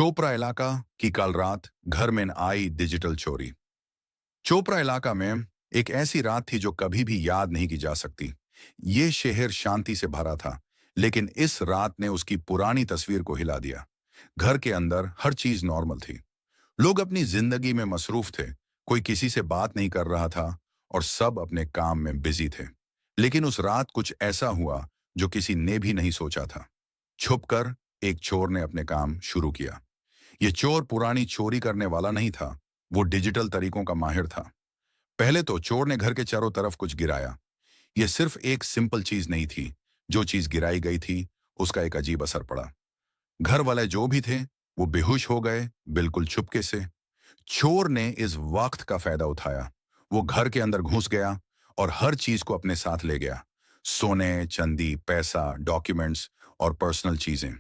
चोपड़ा इलाका की कल रात घर में आई डिजिटल चोरी। चोपड़ा इलाका में एक ऐसी रात थी जो कभी भी याद नहीं की जा सकती। ये शहर शांति से भरा था, लेकिन इस रात ने उसकी पुरानी तस्वीर को हिला दिया। घर के अंदर हर चीज नॉर्मल थी। लोग अपनी जिंदगी में मसरूफ थे। कोई किसी से बात नहीं कर रहा था और सब अपने काम में बिजी थे। लेकिन उस रात कुछ ऐसा हुआ जो किसी ने भी नहीं सोचा था। छुपकर एक चोर ने अपने काम शुरू किया। ये चोर पुरानी चोरी करने वाला नहीं था, वो डिजिटल तरीकों का माहिर था। पहले तो चोर ने घर के चारों तरफ कुछ गिराया। ये सिर्फ एक सिंपल चीज नहीं थी। जो चीज गिराई गई थी, उसका एक अजीब असर पड़ा। घर वाले जो भी थे, वो बेहोश हो गए, बिल्कुल चुपके से। चोर ने इस वक्त का फायदा उठाया। वो घर के अंदर घुस गया और हर चीज को अपने साथ ले गया। सोने, चांदी, पैसा, डॉक्यूमेंट्स और पर्सनल चीजें।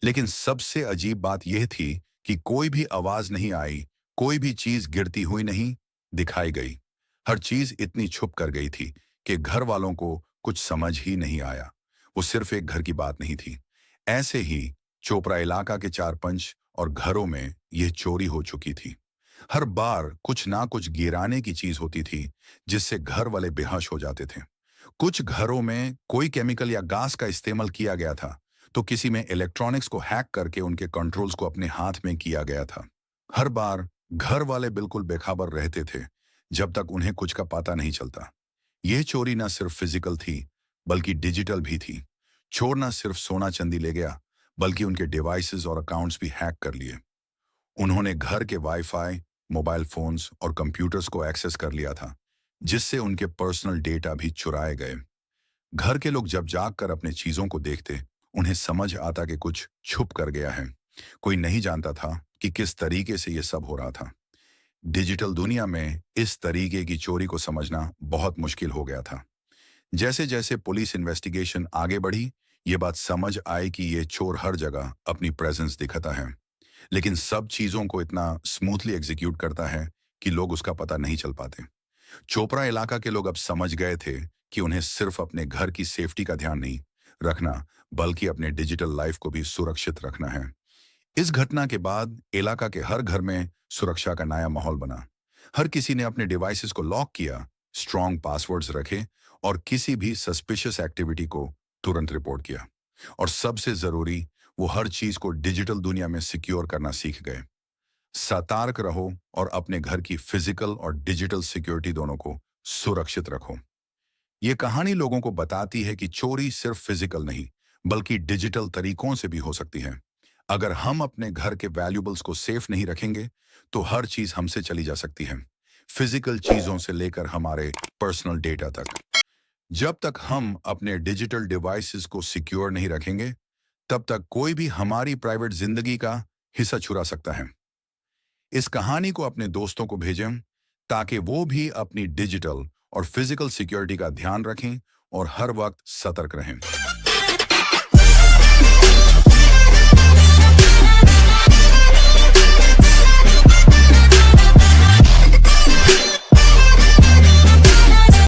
लेकिन सबसे अजीब बात यह थी कि कोई भी आवाज नहीं आई, कोई भी चीज गिरती हुई नहीं दिखाई गई। हर चीज इतनी छुप कर गई थी कि घर वालों को कुछ समझ ही नहीं आया। वो सिर्फ एक घर की बात नहीं थी। ऐसे ही चोपड़ा इलाका के चार पंच और घरों में यह चोरी हो चुकी थी। हर बार कुछ ना कुछ गिराने की चीज होती थी, जिससे घर वाले बेहोश हो जाते थे। कुछ घरों में कोई केमिकल या गैस का इस्तेमाल किया गया था, तो किसी में इलेक्ट्रॉनिक्स को हैक करके उनके कंट्रोल्स को अपने हाथ में किया गया था। हर बार घर वाले बिल्कुल बेखबर रहते थे, जब तक उन्हें कुछ का पता नहीं चलता। यह चोरी ना सिर्फ फिजिकल थी, बल्कि डिजिटल भी थी। चोर ना सिर्फ सोना चांदी ले गया, बल्कि उनके डिवाइसेस और अकाउंट्स भी हैक कर लिए। उन्होंने घर के वाईफाई, मोबाइल फोन्स और कंप्यूटर्स को एक्सेस कर लिया था, जिससे उनके पर्सनल डेटा भी चुराए गए। घर के लोग जब जाग कर अपने चीजों को देखते, उन्हें समझ आता कि कुछ छुप कर गया है। कोई नहीं जानता था कि किस तरीके से यह सब हो रहा था। डिजिटल दुनिया में इस तरीके की चोरी को समझना बहुत मुश्किल हो गया था। जैसे जैसे पुलिस इन्वेस्टिगेशन आगे बढ़ी, ये बात समझ आई कि ये चोर हर जगह अपनी प्रेजेंस दिखाता है, लेकिन सब चीजों को इतना स्मूथली एग्जीक्यूट करता है कि लोग उसका पता नहीं चल पाते। चोपड़ा इलाका के लोग अब समझ गए थे कि उन्हें सिर्फ अपने घर की सेफ्टी का ध्यान नहीं रखना, बल्कि अपने डिजिटल लाइफ को भी सुरक्षित रखना है। इस घटना के बाद इलाका के हर घर में सुरक्षा का नया माहौल बना। हर किसी ने अपने डिवाइसेस को लॉक किया, स्ट्रॉन्ग पासवर्ड्स रखे और किसी भी सस्पिशियस एक्टिविटी को तुरंत रिपोर्ट किया। और सबसे जरूरी, वो हर चीज को डिजिटल दुनिया में सिक्योर करना सीख गए। सतर्क रहो और अपने घर की फिजिकल और डिजिटल सिक्योरिटी दोनों को सुरक्षित रखो। ये कहानी लोगों को बताती है कि चोरी सिर्फ फिजिकल नहीं, बल्कि डिजिटल तरीकों से भी हो सकती है। अगर हम अपने घर के वैल्यूबल्स को सेफ नहीं रखेंगे, तो हर चीज हमसे चली जा सकती है, फिजिकल चीजों से लेकर हमारे पर्सनल डेटा तक। जब तक हम अपने डिजिटल डिवाइसेस को सिक्योर नहीं रखेंगे, तब तक कोई भी हमारी प्राइवेट जिंदगी का हिस्सा चुरा सकता है। इस कहानी को अपने दोस्तों को भेजें, ताकि वो भी अपनी डिजिटल और फिजिकल सिक्योरिटी का ध्यान रखें और हर वक्त सतर्क रहें।